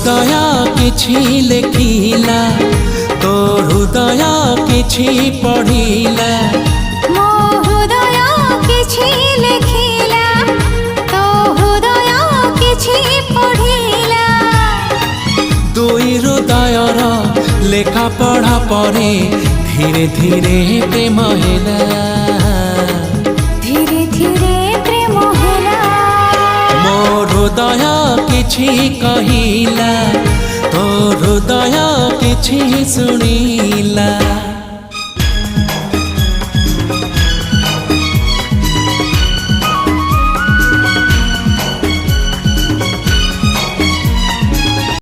हृदय किछि लेखिला तो हृदय किछि पढ़िला मो हृदय किछि लेखिला तो हृदय किछि पढ़िला दुई हृदयर लेखा पढ़ा परे धीरे धीरे प्रेम होला धीरे धीरे प्रेम होला मो हृदय किछि कहिला तो हृदय किछि सुनी